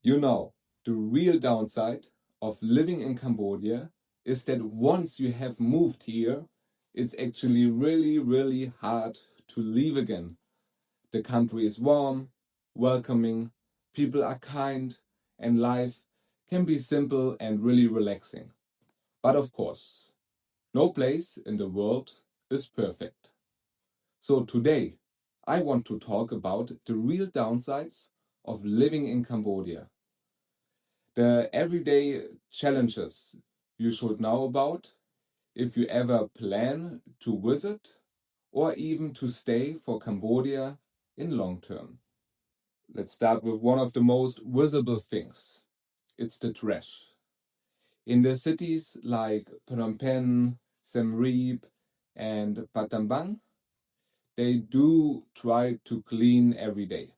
You know, the real downside of living in Cambodia is that once you have moved here, it's actually really hard to leave again. The country is warm, welcoming, people are kind, and life can be simple and really relaxing. But of course, no place in the world is perfect. So today, I want to talk about the real downsides of living in Cambodia. The everyday challenges you should know about if you ever plan to visit or even to stay for Cambodia in long term. Let's start with one of the most visible things. It's the trash. In the cities like Phnom Penh, Siem Reap, and Battambang, they do try to clean every day.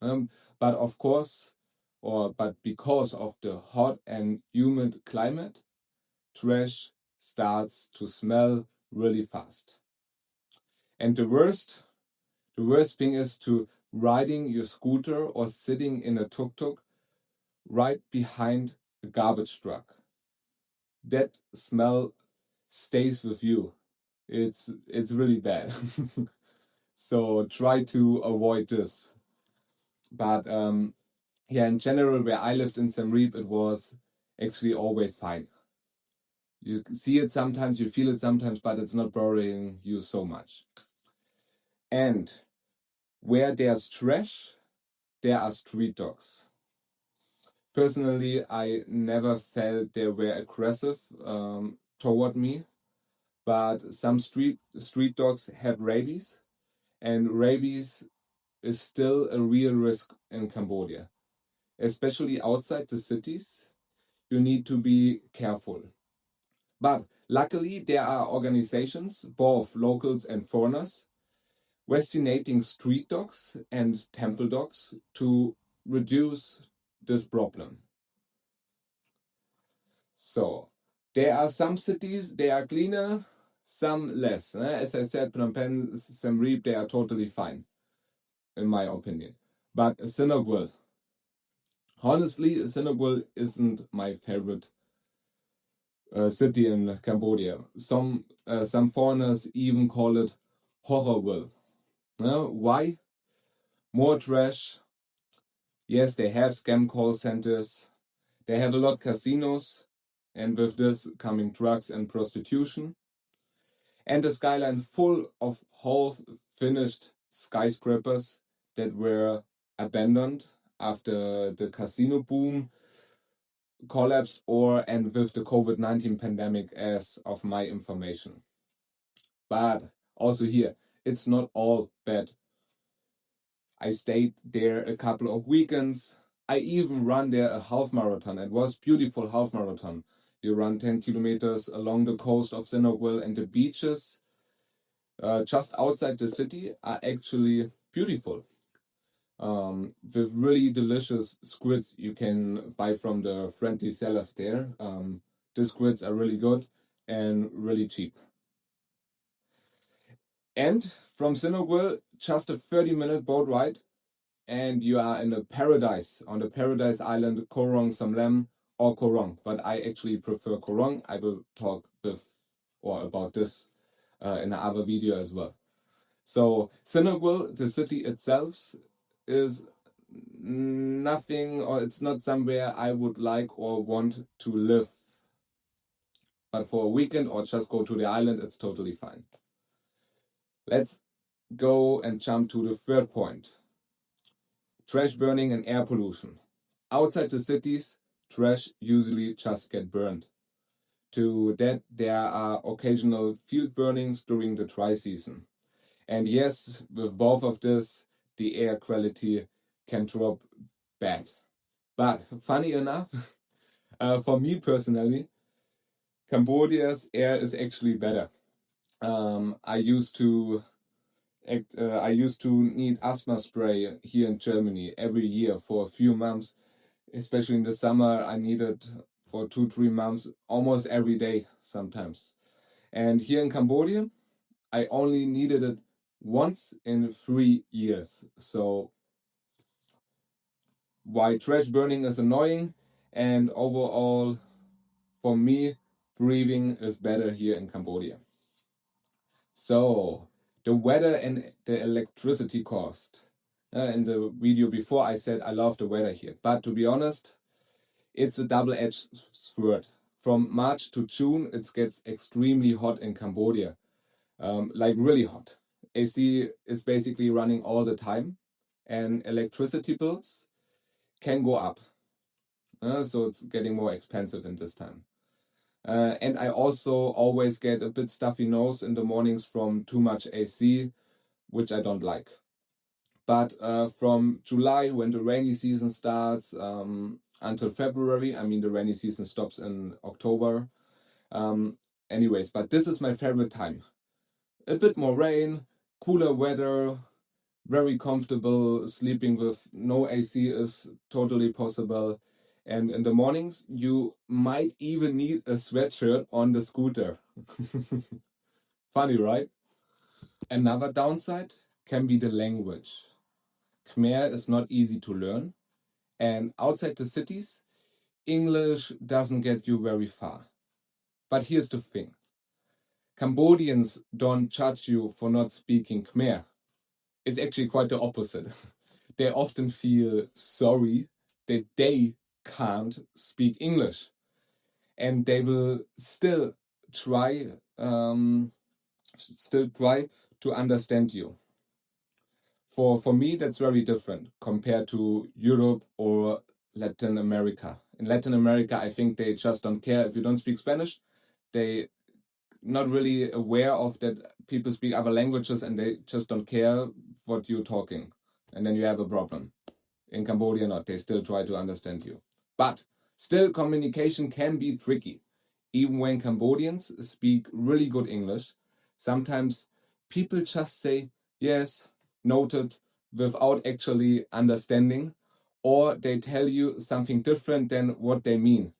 Um, but of course, but because of the hot and humid climate, trash starts to smell really fast. And the worst thing is to riding your scooter or sitting in a tuk-tuk right behind a garbage truck. That smell stays with you. It's really bad. So try to avoid this. But yeah, in general, where I lived in Siem Reap, it was actually always fine. You see it sometimes, you feel it sometimes, but it's not bothering you so much. And where there's trash, there are street dogs. Personally, I never felt they were aggressive toward me, but some street dogs have rabies, and rabies is still a real risk in Cambodia, especially outside the cities. You need to be careful. But luckily, there are organizations, both locals and foreigners, vaccinating street dogs and temple dogs to reduce this problem. So, there are some cities, they are cleaner, some less. As I said, Phnom Penh, Siem Reap, they are totally fine, in my opinion. But Sihanoukville, honestly, Sihanoukville isn't my favorite city in Cambodia. Some foreigners even call it Horrorville. Why? More trash. Yes, they have scam call centers. They have a lot casinos, and with this coming drugs and prostitution. And a skyline full of half-finished skyscrapers that were abandoned after the casino boom collapsed or and with the COVID-19 pandemic as of my information. But also here, it's not all bad. I stayed there a couple of weekends. I even ran there a half marathon. It was beautiful half marathon. You run 10 kilometers along the coast of Sihanoukville, and the beaches just outside the city are actually beautiful. With really delicious squids you can buy from the friendly sellers there. The squids are really good and really cheap. And from Sihanoukville, just a 30-minute boat ride, and you are in a paradise, on the paradise island Korong Samlem or Korong. But I actually prefer Korong. I will talk about this in another video as well. So Sihanoukville, the city itself, is nothing, or it's not somewhere I would like or want to live. But for a weekend or just go to the island, it's totally fine. Let's go and jump to the third point. Trash burning and air pollution. Outside the cities, trash usually just get burned. To that, there are occasional field burnings during the dry season. And yes, with both of this, the air quality can drop bad. But funny enough, for me personally, Cambodia's air is actually better. I used to need asthma spray here in Germany every year for a few months, especially in the summer. I need it for 2-3 months, almost every day sometimes. And here in Cambodia, I only needed it once in 3 years. So why trash burning is annoying, and overall, for me, breathing is better here in Cambodia. So, the weather and the electricity cost. In the video before, I said I love the weather here, but to be honest, it's a double-edged sword. From March to June, it gets extremely hot in Cambodia, like really hot. AC is basically running all the time, and electricity bills can go up. So it's getting more expensive in this time. And I also always get a bit stuffy nose in the mornings from too much AC, which I don't like. But from July, when the rainy season starts, until February, I mean the rainy season stops in October. Anyways, but this is my favorite time. A bit more rain, cooler weather, very comfortable. Sleeping with no AC is totally possible. And in the mornings, you might even need a sweatshirt on the scooter. Funny, right? Another downside can be the language. Khmer is not easy to learn, and outside the cities, English doesn't get you very far. But here's the thing. Cambodians don't judge you for not speaking Khmer. It's actually quite the opposite. They often feel sorry that they can't speak English, and they will try still try to understand you. For me, that's very different compared to Europe or Latin America. In Latin America, I think they just don't care if you don't speak Spanish. They not really aware of that people speak other languages, and they just don't care what you're talking. And then you have a problem. In Cambodia, not. They still try to understand you. But still, communication can be tricky. Even when Cambodians speak really good English, sometimes people just say, yes, noted, without actually understanding, or they tell you something different than what they mean.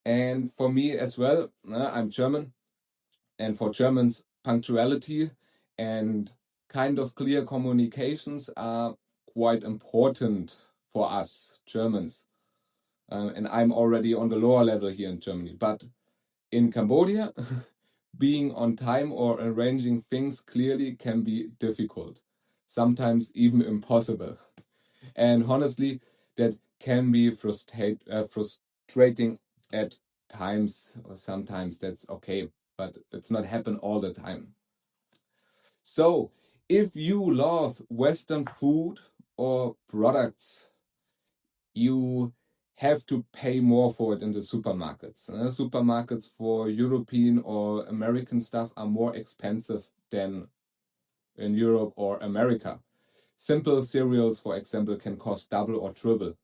And for me as well, I'm German, and for Germans, punctuality and kind of clear communications are quite important for us Germans. And I'm already on the lower level here in Germany. But in Cambodia, being on time or arranging things clearly can be difficult, sometimes even impossible. And honestly, that can be frustrating at times, or sometimes that's okay, but it's not happen all the time. So, if you love Western food or products, you have to pay more for it in the supermarkets. Supermarkets for European or American stuff are more expensive than in Europe or America. Simple cereals, for example, can cost double or triple.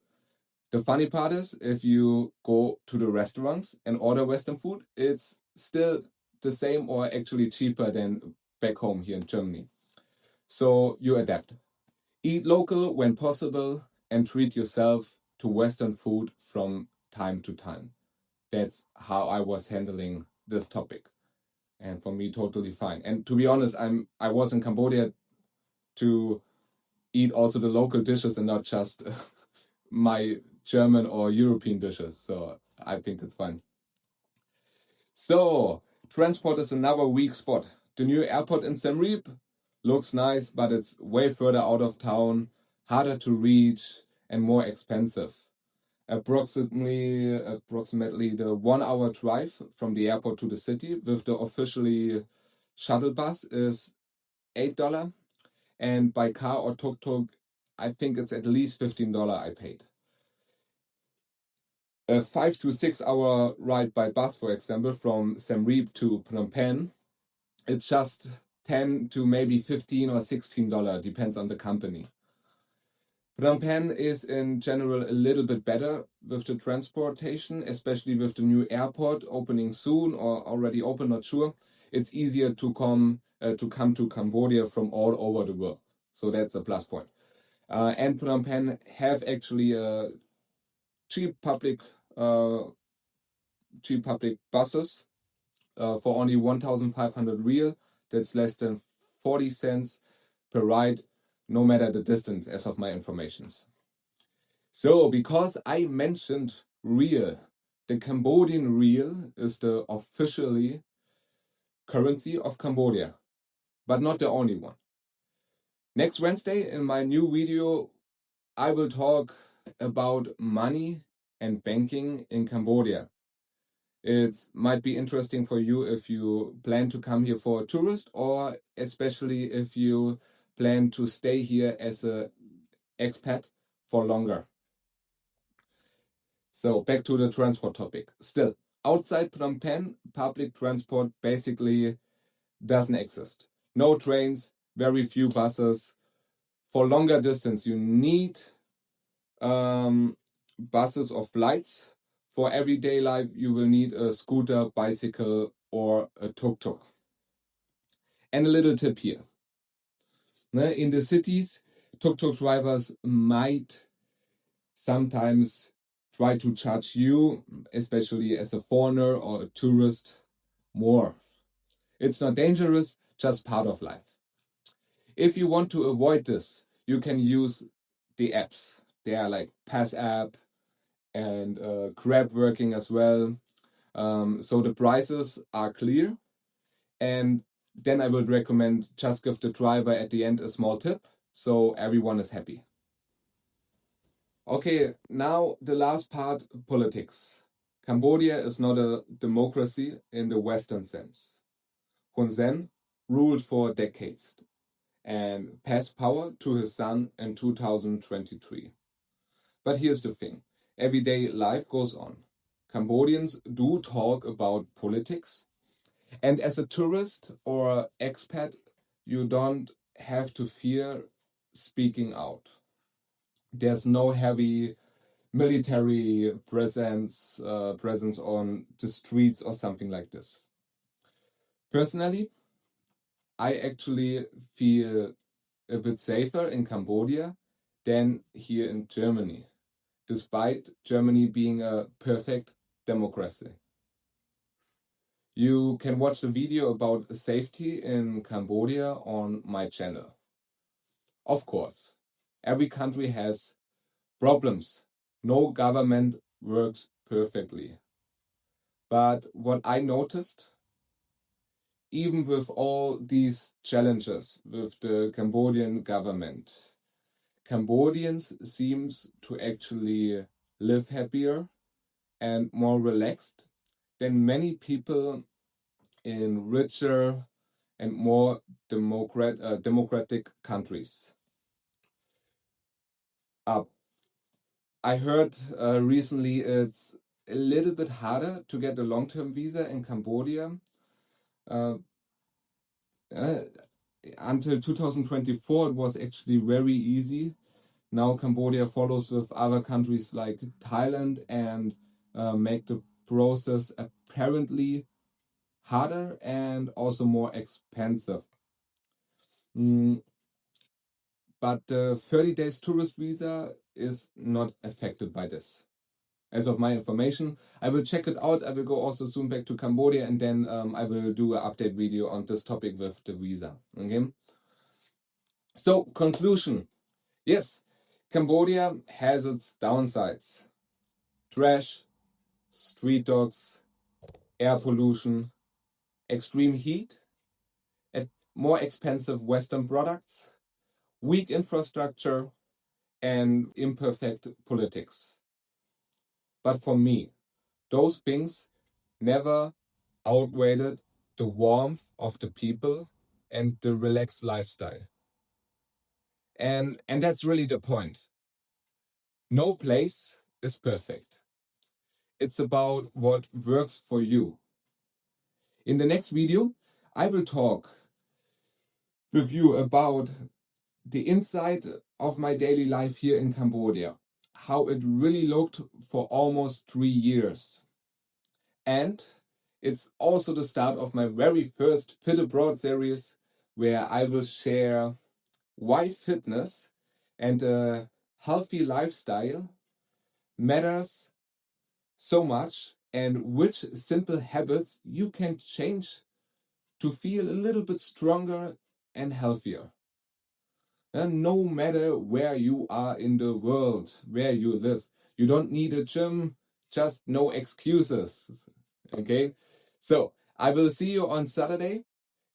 The funny part is, if you go to the restaurants and order Western food, it's still the same or actually cheaper than back home here in Germany. So you adapt. Eat local when possible and treat yourself to Western food from time to time. That's how I was handling this topic. And for me, totally fine. And to be honest, I was in Cambodia to eat also the local dishes and not just my German or European dishes. So I think it's fine. So transport is another weak spot. The new airport in Siem Reap looks nice, but it's way further out of town, harder to reach, and more expensive. Approximately the 1 hour drive from the airport to the city with the officially shuttle bus is $8, and by car or tuk-tuk, I think it's at least $15 I paid. A 5 to 6 hour ride by bus, for example, from Siem Reap to Phnom Penh, it's just 10 to maybe 15 or $16, depends on the company. Phnom Penh is in general a little bit better with the transportation, especially with the new airport opening soon or already open, not sure. It's easier to come to Cambodia from all over the world. So that's a plus point. And Phnom Penh have actually a cheap public buses for only 1,500 real. That's less than 40 cents per ride, no matter the distance, as of my informations. So, because I mentioned real, the Cambodian real is the officially currency of Cambodia, but not the only one. Next Wednesday in my new video, I will talk about money and banking in Cambodia. It might be interesting for you if you plan to come here for a tourist, or especially if you plan to stay here as an expat for longer. So back to the transport topic. Still, outside Phnom Penh, public transport basically doesn't exist. No trains, very few buses. For longer distance, you need buses or flights. For everyday life, you will need a scooter, bicycle, or a tuk-tuk. And a little tip here. In the cities, tuk-tuk drivers might sometimes try to charge you, especially as a foreigner or a tourist, more. It's not dangerous, just part of life. If you want to avoid this, you can use the apps. They are like Pass app and Grab working as well. So the prices are clear. And then I would recommend just give the driver at the end a small tip so everyone is happy. Okay, now the last part, politics. Cambodia is not a democracy in the Western sense. Hun Sen ruled for decades and passed power to his son in 2023. But here's the thing, everyday life goes on. Cambodians do talk about politics, and as a tourist or expat, you don't have to fear speaking out. There's no heavy military presence on the streets or something like this. Personally, I actually feel a bit safer in Cambodia than here in Germany, despite Germany being a perfect democracy. You can watch the video about safety in Cambodia on my channel. Of course, every country has problems. No government works perfectly. But what I noticed, even with all these challenges with the Cambodian government, Cambodians seems to actually live happier and more relaxed than many people in richer and more democratic countries. I heard recently it's a little bit harder to get a long-term visa in Cambodia. Uh, uh, until 2024, it was actually very easy. Now Cambodia follows with other countries like Thailand and make the process apparently harder and also more expensive. Mm, but the 30 days tourist visa is not affected by this. As of my information, I will check it out. I will go also soon back to Cambodia, and then I will do an update video on this topic with the visa. Okay. So conclusion. Yes, Cambodia has its downsides. Trash, street dogs, air pollution, extreme heat, and more expensive Western products, weak infrastructure, and imperfect politics. But for me, those things never outweighed the warmth of the people and the relaxed lifestyle. And that's really the point. No place is perfect. It's about what works for you. In the next video, I will talk with you about the inside of my daily life here in Cambodia, how it really looked for almost 3 years. And it's also the start of my very first Fit Abroad series, where I will share why fitness and a healthy lifestyle matters so much and which simple habits you can change to feel a little bit stronger and healthier. And no matter where you are in the world, where you live, you don't need a gym, just no excuses. Okay? So, I will see you on Saturday.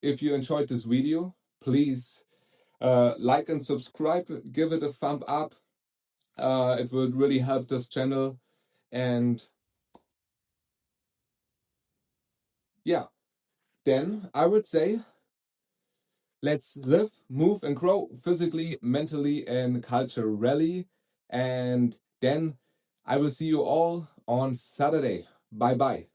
If you enjoyed this video, please like and subscribe, give it a thumb up. It would really help this channel. And yeah, then I would say let's live, move, and grow physically, mentally, and culturally. And then I will see you all on Saturday. Bye bye.